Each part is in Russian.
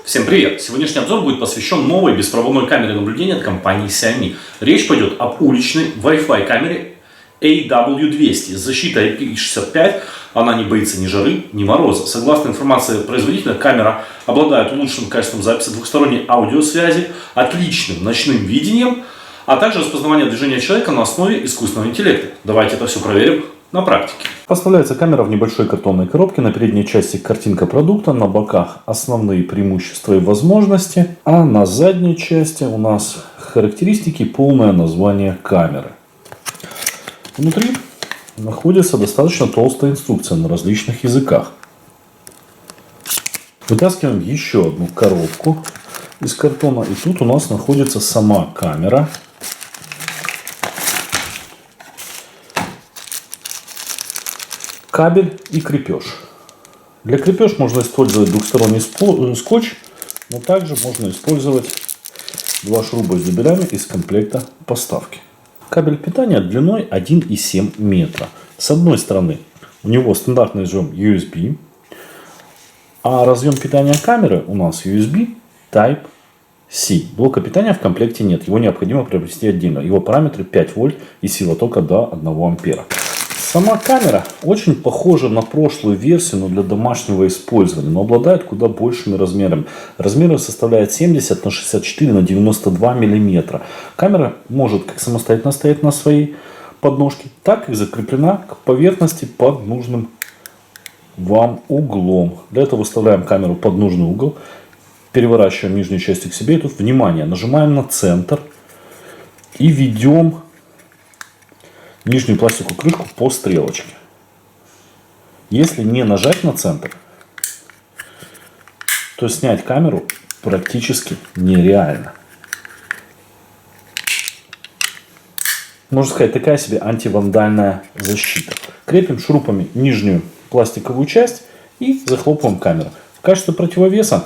Всем привет! Сегодняшний обзор будет посвящен новой беспроводной камере наблюдения от компании Xiaomi. Речь пойдет об уличной Wi-Fi камере AW200 с защитой IP65. Она не боится ни жары, ни мороза. Согласно информации производителя, камера обладает улучшенным качеством записи, двухсторонней аудиосвязи, отличным ночным видением, а также распознавание движения человека на основе искусственного интеллекта. Давайте это все проверим на практике. Поставляется камера в небольшой картонной коробке. На передней части картинка продукта, на боках основные преимущества и возможности, а на задней части у нас характеристики, полное название камеры. Внутри находится достаточно толстая инструкция на различных языках. Вытаскиваем еще одну коробку из картона, и тут у нас находится сама камера. Кабель и крепеж. Для крепеж можно использовать двухсторонний скотч, но также можно использовать два шуруба с дюбелями из комплекта поставки. Кабель питания длиной 1,7 метра. С одной стороны у него стандартный разъем USB, а разъем питания камеры у нас USB Type-C. Блока питания в комплекте нет, его необходимо приобрести отдельно. Его параметры 5 вольт и сила тока до 1 ампера. Сама камера очень похожа на прошлую версию, но для домашнего использования, но обладает куда большими размерами. Размеры составляют 70 на 64 на 92 мм. Камера может как самостоятельно стоять на своей подножке, так и закреплена к поверхности под нужным вам углом. Для этого выставляем камеру под нужный угол, переворачиваем нижнюю часть к себе. И тут, внимание, нажимаем на центр и ведем нижнюю пластиковую крышку по стрелочке. Если не нажать на центр, то снять камеру практически нереально. Можно сказать, такая себе антивандальная защита. Крепим шурупами нижнюю пластиковую часть и захлопываем камеру. В качестве противовеса,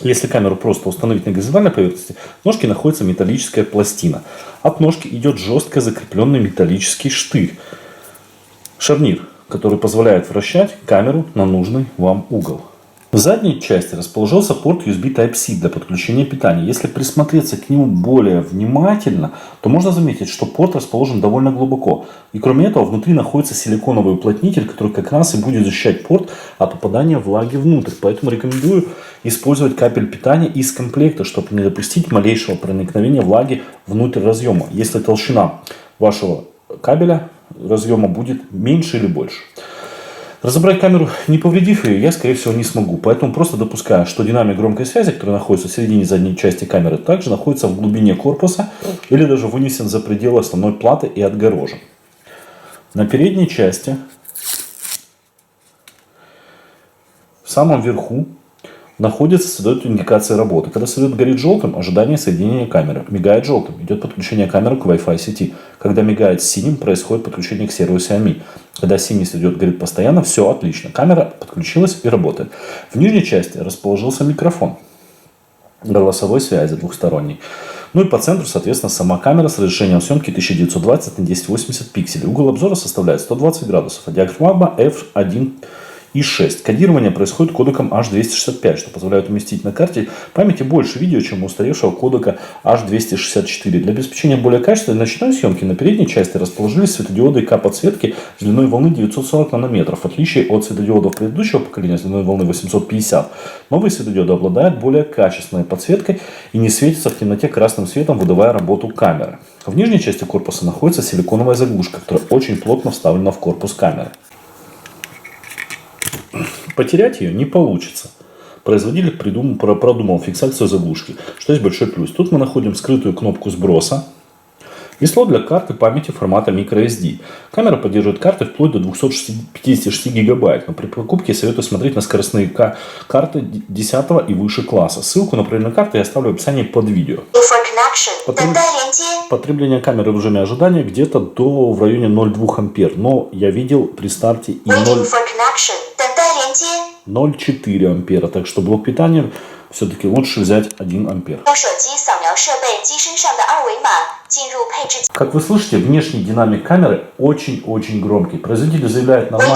если камеру просто установить на горизонтальной поверхности, в ножке находится металлическая пластина. От ножки идет жестко закрепленный металлический штырь. Шарнир, который позволяет вращать камеру на нужный вам угол. В задней части расположился порт USB Type-C для подключения питания. Если присмотреться к нему более внимательно, то можно заметить, что порт расположен довольно глубоко. И кроме этого, внутри находится силиконовый уплотнитель, который как раз и будет защищать порт от попадания влаги внутрь. Поэтому рекомендую использовать кабель питания из комплекта, чтобы не допустить малейшего проникновения влаги внутрь разъема, если толщина вашего кабеля разъема будет меньше или больше. Разобрать камеру, не повредив ее, я, скорее всего, не смогу. Поэтому просто допускаю, что динамик громкой связи, который находится в середине задней части камеры, также находится в глубине корпуса или даже вынесен за пределы основной платы и отгорожен. На передней части, в самом верху, находится светодиод индикации работы. Когда светодиод горит желтым, ожидание соединения камеры. Мигает желтым, идет подключение камеры к Wi-Fi сети. Когда мигает синим, происходит подключение к серверу Xiaomi. Когда синий светодиод горит постоянно, все отлично. Камера подключилась и работает. В нижней части расположился микрофон голосовой связи двухсторонний. Ну и по центру, соответственно, сама камера с разрешением съемки 1920 на 1080 пикселей. Угол обзора составляет 120 градусов, а диафрагма f1.6. Кодирование происходит кодеком H265, что позволяет уместить на карте памяти больше видео, чем у устаревшего кодека H264. Для обеспечения более качественной ночной съемки на передней части расположились светодиоды ИК-подсветки с длиной волны 940 нанометров. В отличие от светодиодов предыдущего поколения с длиной волны 850, новые светодиоды обладают более качественной подсветкой и не светятся в темноте красным светом, выдавая работу камеры. В нижней части корпуса находится силиконовая заглушка, которая очень плотно вставлена в корпус камеры. Потерять ее не получится. Производитель продумал фиксацию заглушки, что есть большой плюс. Тут мы находим скрытую кнопку сброса и слот для карты памяти формата microSD. Камера поддерживает карты вплоть до 256 гигабайт, но при покупке советую смотреть на скоростные карты 10 и выше класса. Ссылку на проверенные карты я оставлю в описании под видео. Потребление камеры в режиме ожидания где-то в районе 0,2 ампер, но я видел при старте и 0,4 ампера, так что блок питания все-таки лучше взять 1 ампер. Как вы слышите, внешний динамик камеры очень-очень громкий. Производитель заявляет нормально.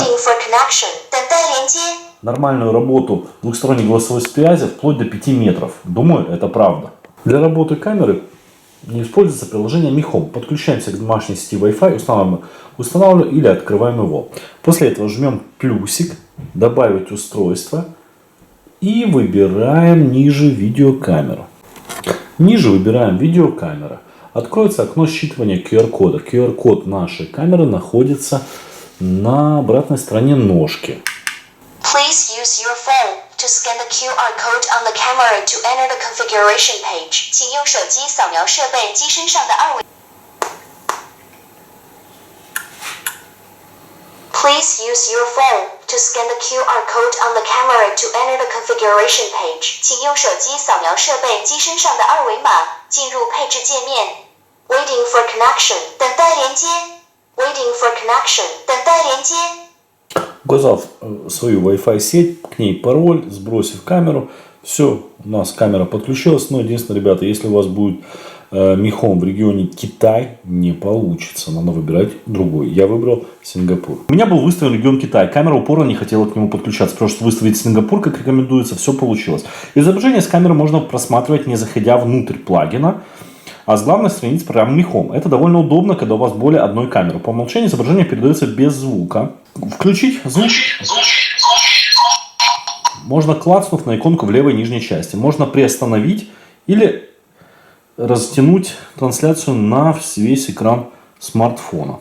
нормальную работу двухсторонней голосовой связи вплоть до 5 метров. Думаю, это правда. Для работы камеры не используется приложение Mi Home. Подключаемся к домашней сети Wi-Fi, устанавливаем или открываем его. После этого жмем плюсик, добавить устройство и выбираем ниже видеокамеру. Ниже выбираем видеокамера. Откроется окно считывания QR-кода. QR-код нашей камеры находится на обратной стороне ножки. Please use your phone to scan the QR code on the camera to enter the configuration page. 请用手机扫描设备机身上的二维。Please use your phone to scan the QR code on the camera to enter the configuration page. 请用手机扫描设备机身上的二维码，进入配置界面。Waiting for connection， 等待连接。Waiting for connection， 等待连接。Указав свою Wi-Fi сеть, к ней пароль, сбросив камеру, все, у нас камера подключилась. Но единственное, ребята, если у вас будет Mi Home в регионе Китай, не получится. Надо выбирать другой. Я выбрал Сингапур. У меня был выставлен регион Китай. Камера упорно не хотела к нему подключаться. Потому что выставить Сингапур, как рекомендуется, все получилось. Изображение с камеры можно просматривать, не заходя внутрь плагина, а с главной страницы программы Mi Home. Это довольно удобно, когда у вас более одной камеры. По умолчанию изображение передается без звука. Включить звук можно, клацнув на иконку в левой нижней части. Можно приостановить или растянуть трансляцию на весь экран смартфона.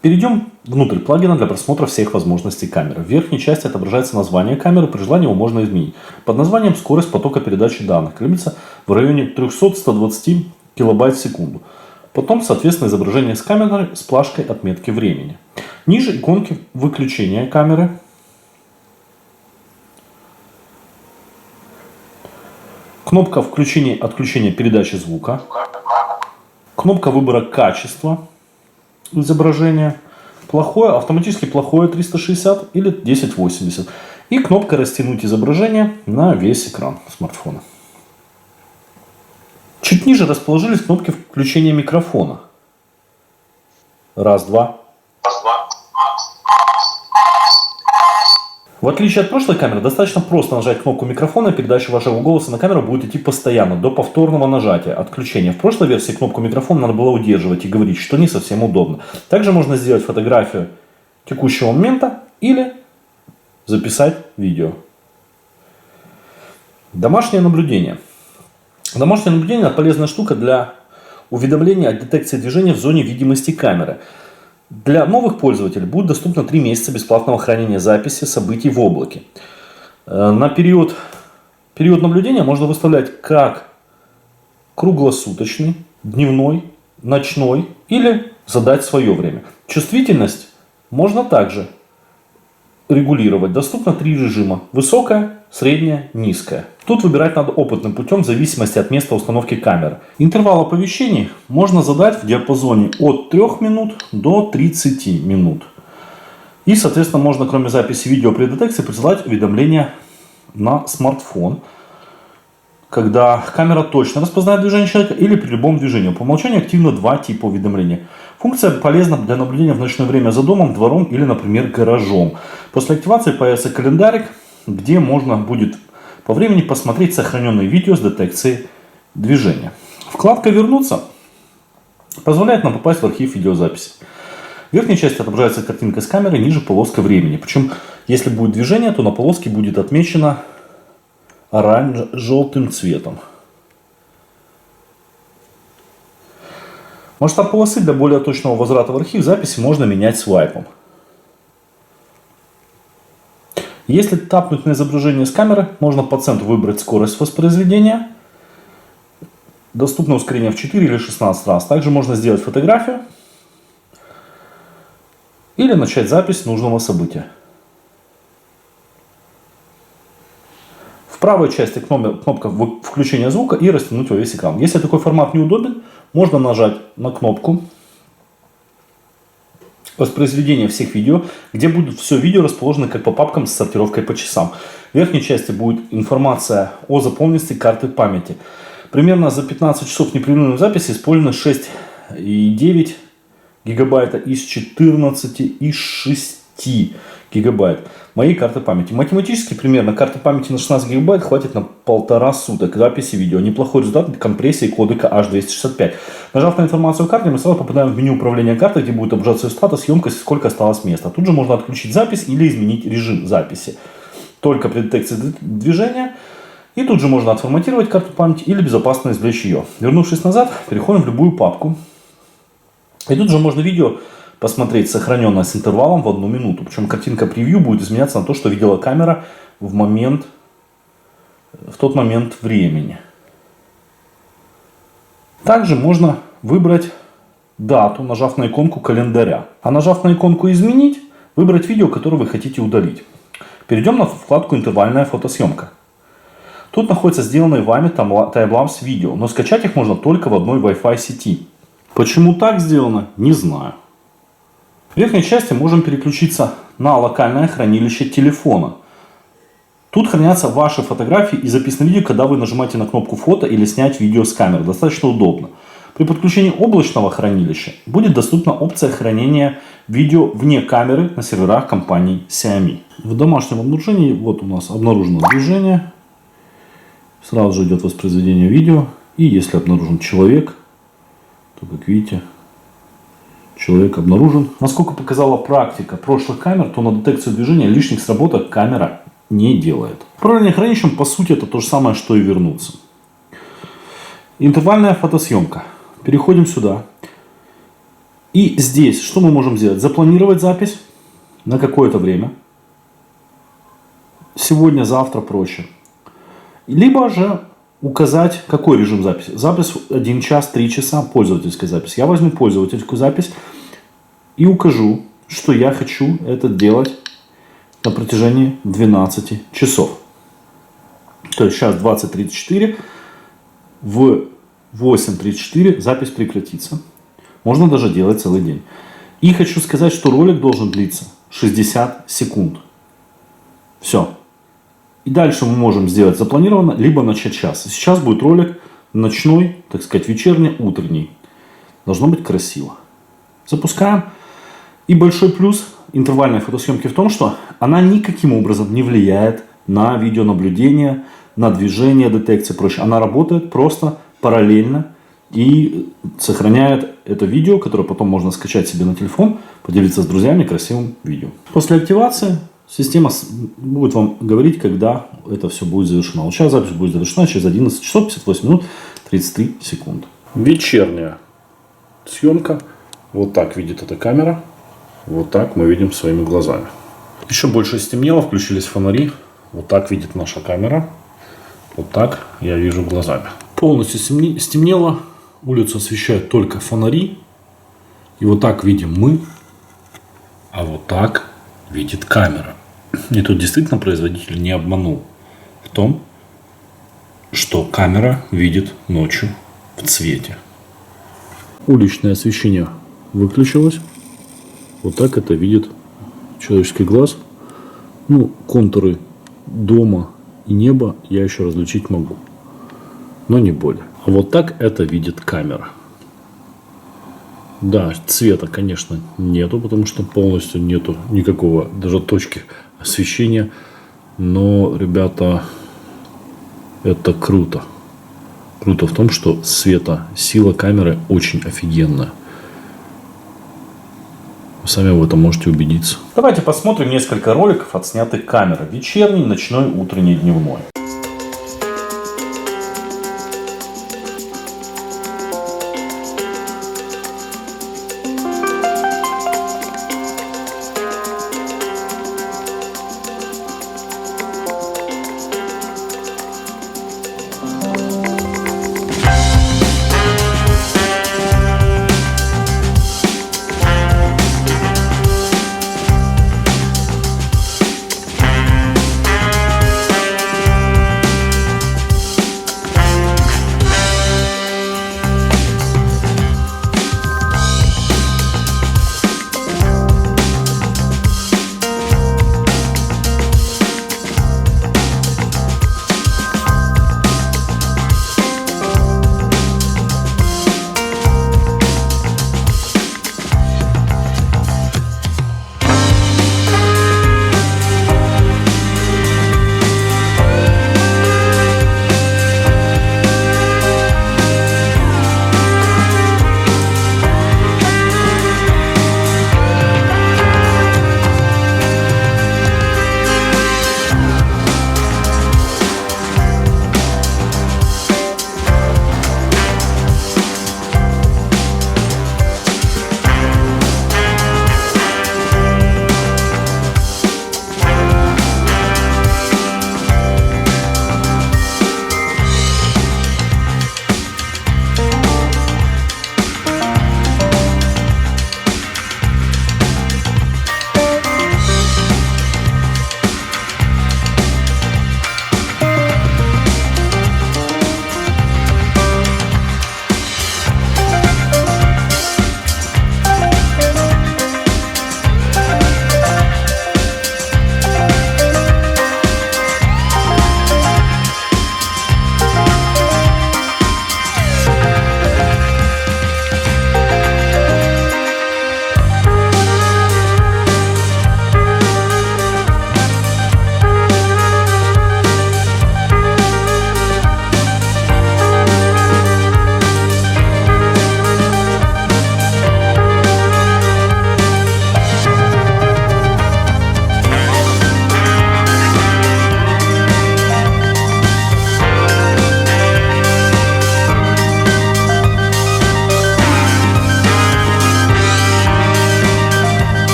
Перейдем внутрь плагина для просмотра всех возможностей камеры. В верхней части отображается название камеры, при желании его можно изменить. Под названием скорость потока передачи данных колеблется в районе 300-120 килобайт в секунду. Потом, соответственно, изображение с камерой с плашкой отметки времени. Ниже иконки выключения камеры. Кнопка включения-отключения передачи звука. Кнопка выбора качества изображения. Плохое, автоматически плохое 360 или 1080. И кнопка растянуть изображение на весь экран смартфона. Чуть ниже расположились кнопки включения микрофона. Раз, два. В отличие от прошлой камеры, достаточно просто нажать кнопку микрофона, и передача вашего голоса на камеру будет идти постоянно, до повторного нажатия, отключения. В прошлой версии кнопку микрофона надо было удерживать и говорить, что не совсем удобно. Также можно сделать фотографию текущего момента или записать видео. Домашнее наблюдение. Домашнее наблюдение – это полезная штука для уведомления о детекции движения в зоне видимости камеры. Для новых пользователей будет доступно 3 месяца бесплатного хранения записи событий в облаке. На период наблюдения можно выставлять как круглосуточный, дневной, ночной или задать свое время. Чувствительность можно также регулировать. Доступно 3 режима: высокая, средняя, низкая. Тут выбирать надо опытным путем в зависимости от места установки камеры. Интервал оповещений можно задать в диапазоне от 3 минут до 30 минут. И, соответственно, можно, кроме записи видео при детекции, присылать уведомления на смартфон, когда камера точно распознает движение человека или при любом движении. По умолчанию активно 2 типа уведомления. Функция полезна для наблюдения в ночное время за домом, двором или, например, гаражом. После активации появится календарик, где можно будет по времени посмотреть сохраненные видео с детекцией движения. Вкладка «Вернуться» позволяет нам попасть в архив видеозаписи. В верхней части отображается картинка с камеры, ниже полоска времени. Причем, если будет движение, то на полоске будет отмечено оранж-желтым цветом. Масштаб полосы для более точного возврата в архив записи можно менять свайпом. Если тапнуть на изображение с камеры, можно по центру выбрать скорость воспроизведения. Доступно ускорение в 4 или 16 раз. Также можно сделать фотографию или начать запись нужного события. В правой части кнопка включения звука и растянуть во весь экран. Если такой формат неудобен, можно нажать на кнопку воспроизведения всех видео, где будет все видео расположено как по папкам с сортировкой по часам. В верхней части будет информация о заполненности карты памяти. Примерно за 15 часов непрерывной записи использовано 6,9 гигабайта из 14,6 гигабайт. моей карты памяти. Математически примерно карты памяти на 16 гигабайт хватит на 1,5 суток записи видео. Неплохой результат компрессии кодека H265. Нажав на информацию о карте, мы сразу попадаем в меню управления картой, где будет отображаться статус, емкость, сколько осталось места. Тут же можно отключить запись или изменить режим записи. Только при детекции движения. И тут же можно отформатировать карту памяти или безопасно извлечь ее. Вернувшись назад, переходим в любую папку. И тут же можно видео посмотреть, сохраненное с интервалом в 1 минуту. Причем картинка превью будет изменяться на то, что видела камера в тот момент времени. Также можно выбрать дату, нажав на иконку календаря. А нажав на иконку «Изменить», выбрать видео, которое вы хотите удалить. Перейдем на вкладку «Интервальная фотосъемка». Тут находится сделанные вами таймлапс видео, но скачать их можно только в одной Wi-Fi сети. Почему так сделано, не знаю. В верхней части можем переключиться на локальное хранилище телефона. Тут хранятся ваши фотографии и записанные видео, когда вы нажимаете на кнопку «Фото» или «Снять видео с камеры». Достаточно удобно. При подключении облачного хранилища будет доступна опция хранения видео вне камеры на серверах компании Xiaomi. В домашнем обнаружении вот у нас обнаружено движение. Сразу же идет воспроизведение видео. И если обнаружен человек, то, как видите, человек обнаружен. Насколько показала практика прошлых камер, то на детекцию движения лишних сработок камера не делает. Управление хранилищем, по сути, это то же самое, что и вернуться. Интервальная фотосъемка. Переходим сюда. И здесь что мы можем сделать? Запланировать запись на какое-то время. Сегодня, завтра, прочее. Либо же указать, какой режим записи. Запись 1 час, 3 часа, пользовательская запись. Я возьму пользовательскую запись и укажу, что я хочу это делать на протяжении 12 часов. То есть сейчас 20:34, в 8:34 запись прекратится. Можно даже делать целый день. И хочу сказать, что ролик должен длиться 60 секунд. Все. И дальше мы можем сделать запланированно, либо начать час. Сейчас будет ролик ночной, так сказать, вечерний, утренний. Должно быть красиво. Запускаем. И большой плюс интервальной фотосъемки в том, что она никаким образом не влияет на видеонаблюдение, на движение, детекцию и прочее. Она работает просто параллельно и сохраняет это видео, которое потом можно скачать себе на телефон, поделиться с друзьями красивым видео. После активации система будет вам говорить, когда это все будет завершено. Вот сейчас запись будет завершена через 11 часов 58 минут 33 секунды. Вечерняя съемка. Вот так видит эта камера. Вот так мы видим своими глазами. Еще больше стемнело, включились фонари. Вот так видит наша камера. Вот так я вижу глазами. Полностью стемнело. Улицу освещают только фонари. И вот так видим мы. А вот так видит камера. И тут действительно производитель не обманул в том, что камера видит ночью в цвете. Уличное освещение выключилось. Вот так это видит человеческий глаз. Ну, контуры дома и неба я еще различить могу. Но не более. А вот так это видит камера. Да, цвета, конечно, нету, потому что полностью нету никакого даже точки освещения. Но, ребята, это круто. Круто в том, что сила камеры очень офигенная. Вы сами в этом можете убедиться. Давайте посмотрим несколько роликов, отснятых камерой. Вечерний, ночной, утренний, дневной.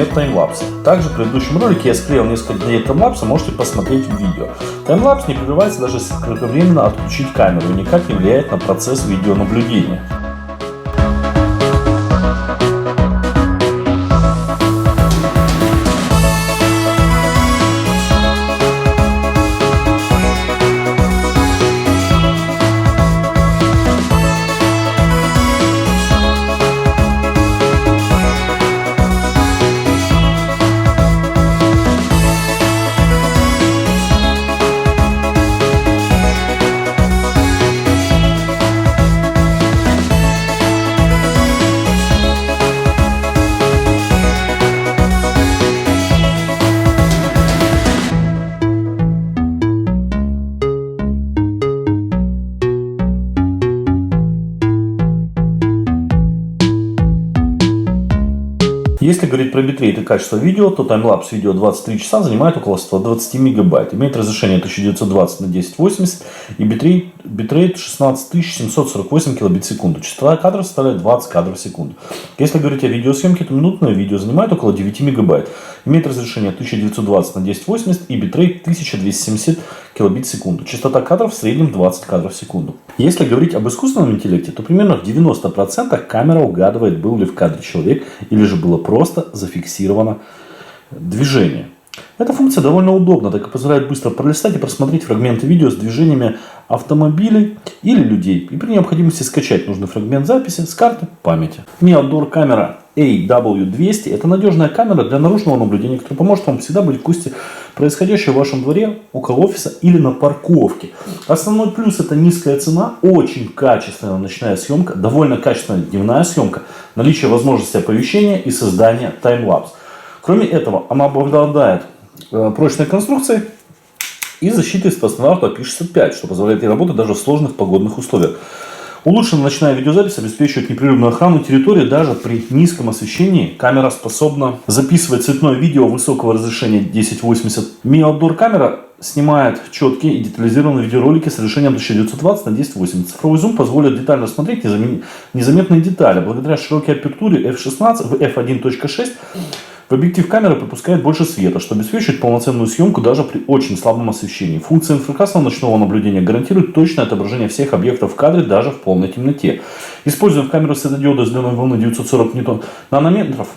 цвет таймлапса. Также в предыдущем ролике я склеил несколько дней таймлапса, можете посмотреть в видео. Таймлапс не прерывается даже если кратковременно отключить камеру и никак не влияет на процесс видеонаблюдения. Если говорить про битрейт и качество видео, то таймлапс видео 23 часа занимает около 120 мегабайт. Имеет разрешение 1920 на 1080 и битрейт 16748 килобит в секунду. Частота кадров составляет 20 кадров в секунду. Если говорить о видеосъемке, то минутное видео занимает около 9 мегабайт. Имеет разрешение 1920 на 1080 и битрейт 1270 килобит в секунду. Частота кадров в среднем 20 кадров в секунду. Если говорить об искусственном интеллекте, то примерно в 90% камера угадывает, был ли в кадре человек или же было просто зафиксировано движение. Эта функция довольно удобна, так как позволяет быстро пролистать и просмотреть фрагменты видео с движениями автомобилей или людей. И при необходимости скачать нужный фрагмент записи с карты памяти. Mi Outdoor камера AW200 – это надежная камера для наружного наблюдения, которая поможет вам всегда быть в курсе происходящего в вашем дворе, около офиса или на парковке. Основной плюс – это низкая цена, очень качественная ночная съемка, довольно качественная дневная съемка, наличие возможности оповещения и создания таймлапс. Кроме этого, она обладает прочной конструкцией и защитой по стандарту IP65, что позволяет ей работать даже в сложных погодных условиях. Улучшенная ночная видеозапись обеспечивает непрерывную охрану территории даже при низком освещении. Камера способна записывать цветное видео высокого разрешения 1080. Mi Outdoor камера снимает четкие и детализированные видеоролики с разрешением 1920 на 1080. Цифровой зум позволит детально смотреть незаметные детали. Благодаря широкой апертуре f16 в f1.6 в объектив камеры пропускает больше света, что обеспечивает полноценную съемку даже при очень слабом освещении. Функция инфракрасного ночного наблюдения гарантирует точное отображение всех объектов в кадре даже в полной темноте. Используя камеру светодиода с длиной волны 940 нанометров,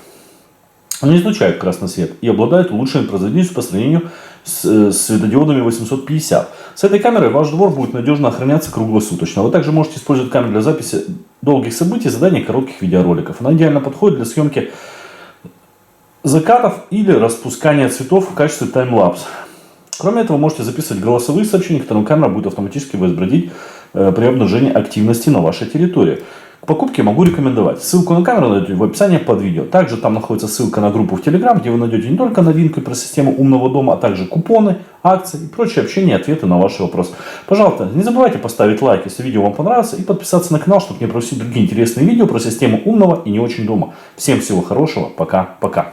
она излучает красный свет и обладает улучшенной производительностью по сравнению с светодиодами 850. С этой камерой ваш двор будет надежно охраняться круглосуточно. Вы также можете использовать камеру для записи долгих событий и задания коротких видеороликов. Она идеально подходит для съемки закатов или распускания цветов в качестве таймлапс. Кроме этого, можете записывать голосовые сообщения, которые камера будет автоматически воспроизводить при обнаружении активности на вашей территории. К покупке могу рекомендовать. Ссылку на камеру найдете в описании под видео. Также там находится ссылка на группу в Telegram, где вы найдете не только новинку про систему умного дома, а также купоны, акции и прочее общение и ответы на ваши вопросы. Пожалуйста, не забывайте поставить лайк, если видео вам понравилось, и подписаться на канал, чтобы не пропустить другие интересные видео про систему умного и не очень дома. Всем всего хорошего. Пока-пока.